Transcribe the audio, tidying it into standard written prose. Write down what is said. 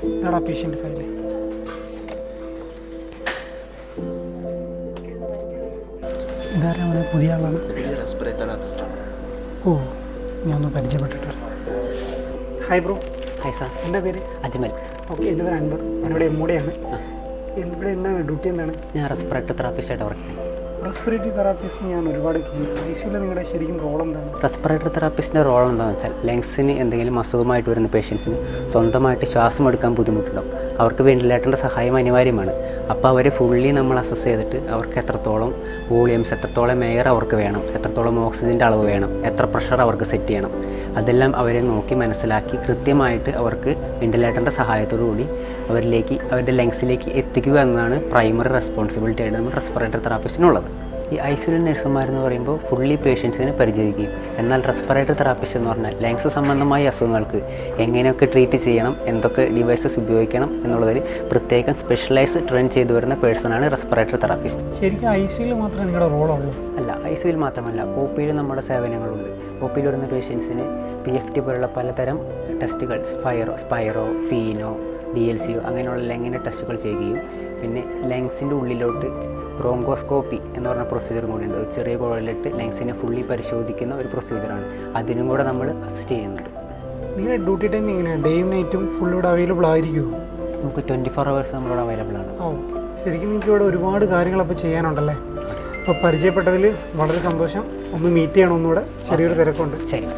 ഇതാടാ patient file. ഇതാരാണ്? പുതിയ ആളാണ്. ഓ, ഞാൻ ഒന്ന് പരിചയപ്പെട്ടിട്ട്. Hi bro. Hi sir. എൻ്റെ പേര് അജ്മൽ. ഓക്കെ, എൻ്റെ പേര് അൻവർ. ഞാനിവിടെ എമ്മൂടെയാണ്. ഇവിടെ എന്താണ് ഡ്യൂട്ടി? എന്താണ്? ഞാൻ റെസ്പിറേറ്ററി തെറാപ്പിസ്റ്റായിട്ട് വർക്ക് ചെയ്യുന്നത്. റെസ്പിറേറ്ററി തെറാപ്പിസ്റ്റ് ഞാൻ ഒരുപാട് ഐസിയിൽ നിങ്ങളുടെ ശരിക്കും റോൾ എന്താണ്? റെസ്പിറേറ്ററി തെറാപ്പിസ്റ്റിൻ്റെ റോൾ എന്താണെന്ന് വെച്ചാൽ ലങ്സിന് എന്തെങ്കിലും അസുഖമായിട്ട് വരുന്ന പേഷ്യൻസിന് സ്വന്തമായിട്ട് ശ്വാസം എടുക്കാൻ ബുദ്ധിമുട്ടുണ്ടാവും. അവർക്ക് വെന്റിലേറ്ററിൻ്റെ സഹായം അനിവാര്യമാണ്. അപ്പോൾ അവരെ ഫുള്ളി നമ്മൾ അസസ് ചെയ്തിട്ട് അവർക്ക് എത്രത്തോളം വോളിയംസ്, എത്രത്തോളം എയർ അവർക്ക് വേണം, എത്രത്തോളം ഓക്സിജൻ്റെ അളവ് വേണം, എത്ര പ്രഷർ അവർക്ക് സെറ്റ് ചെയ്യണം, അതെല്ലാം അവരെ നോക്കി മനസ്സിലാക്കി കൃത്യമായിട്ട് അവർക്ക് വെന്റിലേറ്ററിൻ്റെ സഹായത്തോടു കൂടി അവരുടെ ലങ്സിലേക്ക് എത്തിക്കുക എന്നതാണ് പ്രൈമറി റെസ്പോൺസിബിലിറ്റി ആയിട്ട് നമ്മൾ റെസ്പിറേറ്ററി തെറാപ്പിസ്റ്റിനുള്ളത്. ഈ ഐസിയു നഴ്സുമാരെന്ന് പറയുമ്പോൾ ഫുള്ളി പേഷ്യൻസിനെ പരിചരിക്കും. എന്നാൽ റെസ്പിറേറ്ററി തെറാപ്പിസ്റ്റ് എന്ന് പറഞ്ഞാൽ ലങ്സ് സംബന്ധമായ അസുഖങ്ങൾക്ക് എങ്ങനെയൊക്കെ ട്രീറ്റ് ചെയ്യണം, എന്തൊക്കെ ഡിവൈസസ് ഉപയോഗിക്കണം എന്നുള്ളതിൽ പ്രത്യേകം സ്പെഷ്യലൈസ് ട്രെയിൻ ചെയ്തു വരുന്ന പേഴ്സണാണ് റെസ്പിറേറ്ററി തെറാപ്പിസ്റ്റ്. ശരിക്കും ഐസിയിൽ മാത്രമേ നിങ്ങളുടെ റോളുള്ളൂ? അല്ല, ഐസിയുവിൽ മാത്രമല്ല, ഒപിയിൽ നമ്മുടെ സേവനങ്ങളുണ്ട്. ഒപിയിൽ വരുന്ന പേഷ്യൻസിന് PFT പോലുള്ള പലതരം ടെസ്റ്റുകൾ, സ്പൈറോ, ഫീനോ, DLCO അങ്ങനെയുള്ള ലങ്ങിൻ്റെ ടെസ്റ്റുകൾ ചെയ്യുകയും പിന്നെ ലങ്സിൻ്റെ ഉള്ളിലോട്ട് ബ്രോങ്കോസ്കോപ്പി എന്ന് പറഞ്ഞ പ്രൊസീജിയറും കൂടി ഉണ്ട്. ചെറിയ കുഴലിട്ട് ലങ്സിനെ ഫുള്ളി പരിശോധിക്കുന്ന ഒരു പ്രൊസീജിയറാണ്. അതിനും കൂടെ നമ്മൾ അസിസ്റ്റ് ചെയ്യുന്നുണ്ട്. നിങ്ങളുടെ ഡ്യൂട്ടി ടൈം എങ്ങനെയാണ്? ഡേയും നൈറ്റും ഫുൾ ഇവിടെ അവൈലബിൾ ആയിരിക്കുമോ? നമുക്ക് 24 hours നമ്മളിവിടെ അവൈലബിൾ ആണ്. ഓ, ശരിക്കും നിങ്ങൾക്ക് ഇവിടെ ഒരുപാട് കാര്യങ്ങളപ്പോൾ ചെയ്യാനുണ്ടല്ലേ? അപ്പോൾ പരിചയപ്പെട്ടതിൽ വളരെ സന്തോഷം. ഒന്ന് മീറ്റ് ചെയ്യണം ഒന്നുകൂടെ, ചെറിയൊരു തിരക്കുണ്ട്. ശരി.